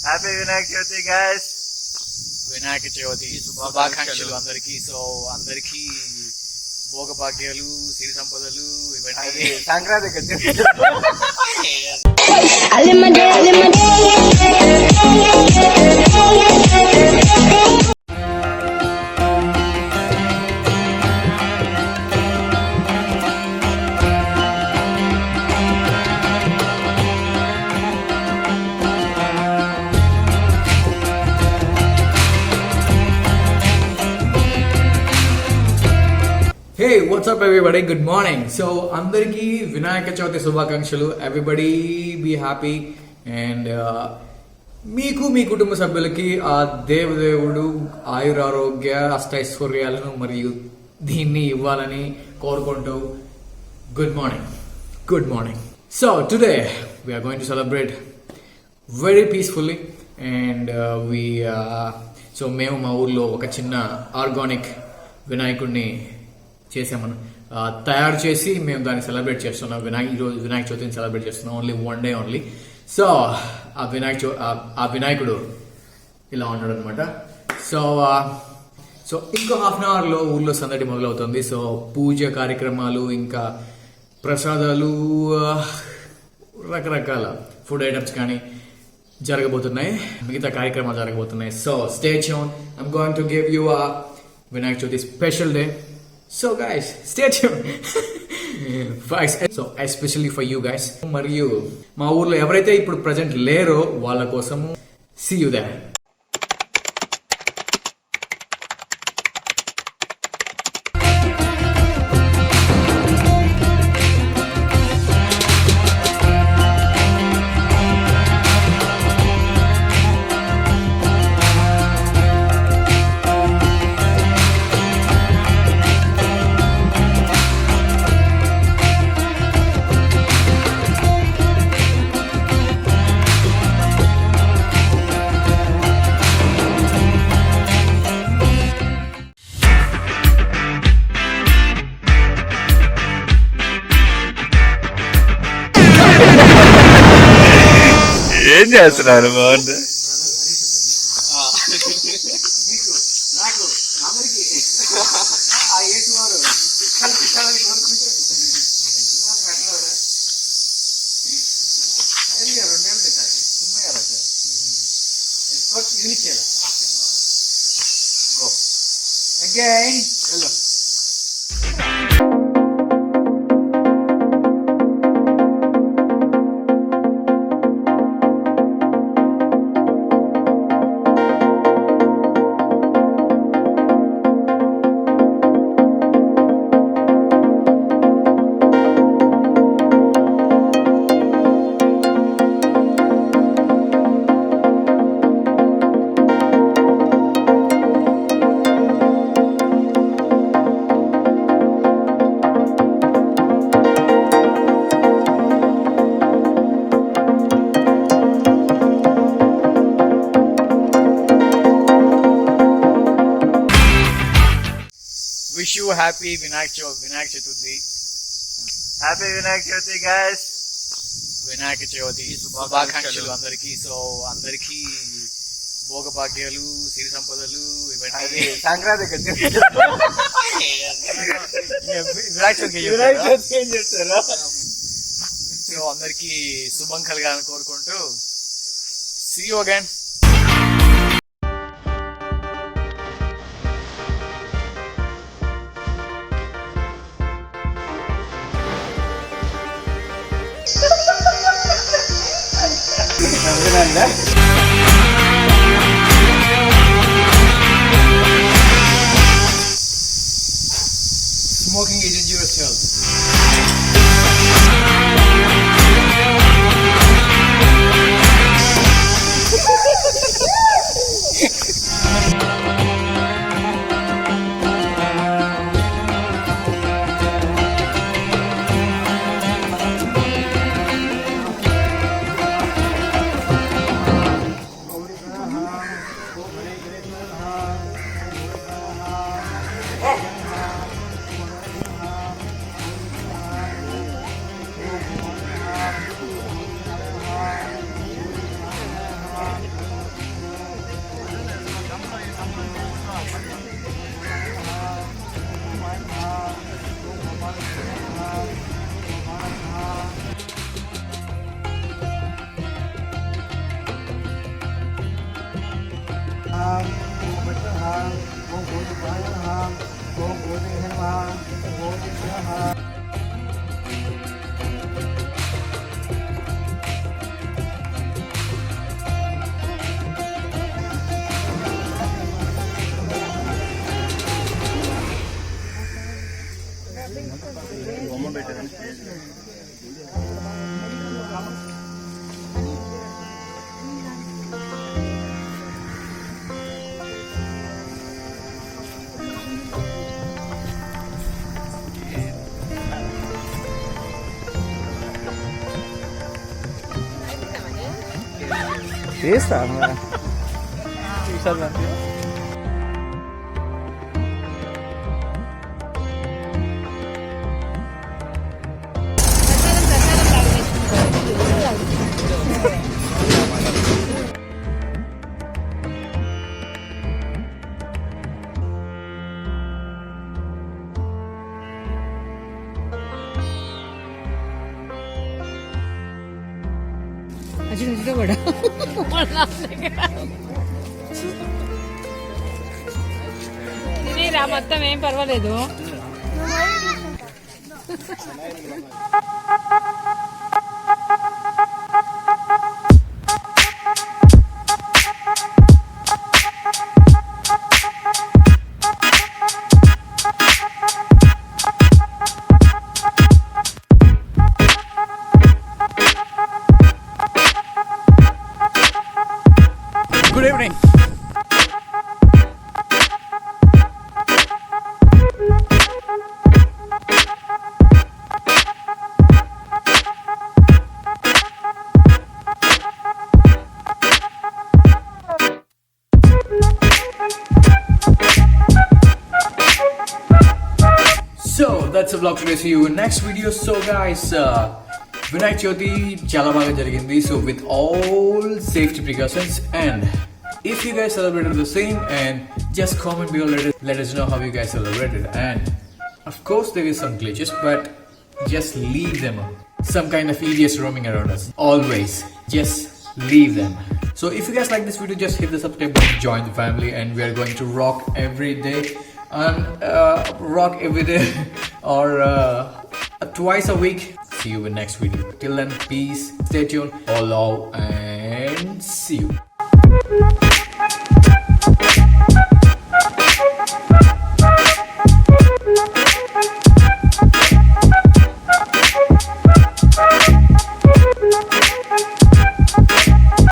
Happy Vinayaka Chavithi guys. Vinayaka Chavithi శుభాకాంక్షలు అందరికి. So అందరికి భోగభాగ్యాలు, సిరి సంపదలు ఇవన్నీ Sankranti. Hey, what's up everybody? Good morning. So, అందరికీ వినాయక చవితి శుభాకాంక్షలు. Everybody be happy and మీకు మీ కుటుంబ సభ్యులకి ఆ దేవదేవుడు ఆయురారోగ్య అష్టైశ్వర్యాలను మరియు దీన్ని ఇవ్వాలని కోరుకుంటూ good morning. So, today we are going to celebrate very peacefully and so మేము మా ఊర్లో ఒక చిన్న ఆర్గానిక్ వినాయకుడిని చేసామను తయారు చేసి మేము దాన్ని సెలబ్రేట్ చేస్తున్నాం. ఈరోజు వినాయక చవితిని సెలబ్రేట్ చేస్తున్నాం. Only one day only. So ఆ వినాయకుడు ఇలా ఉన్నాడు అనమాట. సో ఇంకో హాఫ్ అన్ అవర్లో ఊర్లో సందడి మొదలవుతుంది. సో పూజ కార్యక్రమాలు, ఇంకా ప్రసాదాలు, రకరకాల ఫుడ్ ఐటమ్స్ కానీ జరగబోతున్నాయి, మిగతా కార్యక్రమాలు జరగబోతున్నాయి. So stay tune. I'm going to give you a Vinayaka Chavithi special day. So guys, stay tuned. So especially for you guys. మరియు మా ఊర్లో ఎవరైతే ఇప్పుడు ప్రజెంట్ లేరో వాళ్ళ కోసం see you there. ఏం చేస్తున్నారు? బాగుంది. Wish you happy Vinayaka Chaturthi. Happy Vinayaka Chavithi guys. Vinayaka Chavithi శుభాకాంక్షలు అందరికి. సో అందరికి భోగభాగ్యాలు, సిరి సంపదలు ఇవన్నీ సంక్రాంతి. వినాయక చవితికి ఏం చేస్తారా? సో అందరికి శుభం కలగాలని కోరుకుంటూ see you again. Smoking is injurious to health. ఓం భద్ర ఓం భూతిభ్యాయ ఓం భూతి ఓం భూతిభ్య. చేస్తాను తినేరా మొత్తం ఏం పర్వాలేదు. Good evening. So that's a vlog today. See you in next video. So guys, Vinayak Chavithi chala baga jarigindi. So with all safety precautions, and if you guys celebrated the same, and just comment below, let us know how you guys celebrated. And of course there is some glitches, but just leave them. Some kind of idiots roaming around us. Always just leave them. So if you guys like this video, just hit the subscribe button, join the family, and we are going to rock every day. And rock every day or twice a week. See you in next video. Till then, peace, stay tuned, all love, and see you.